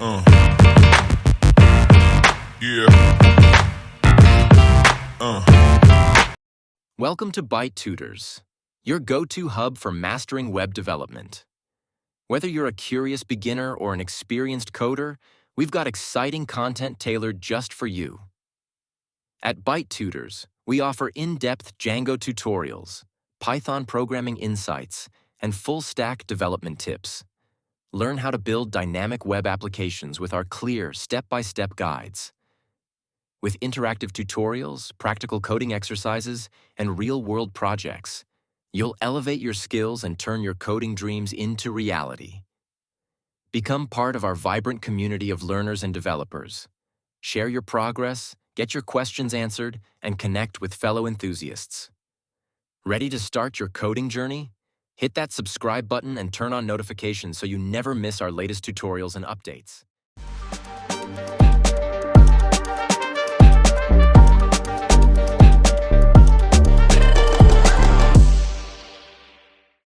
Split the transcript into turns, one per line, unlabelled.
Uh, yeah.
Welcome to ByteTutors, your go-to hub for mastering web development. Whether you're a curious beginner or an experienced coder, we've got exciting content tailored just for you. At ByteTutors, we offer in-depth Django tutorials, Python programming insights, and full-stack development tips. Learn how to build dynamic web applications with our clear step-by-step guides. With interactive tutorials, practical coding exercises, and real-world projects, you'll elevate your skills and turn your coding dreams into reality. Become part of our vibrant community of learners and developers. Share your progress, get your questions answered, and connect with fellow enthusiasts. Ready to start your coding journey? Hit that subscribe button and turn on notifications so you never miss our latest tutorials and updates.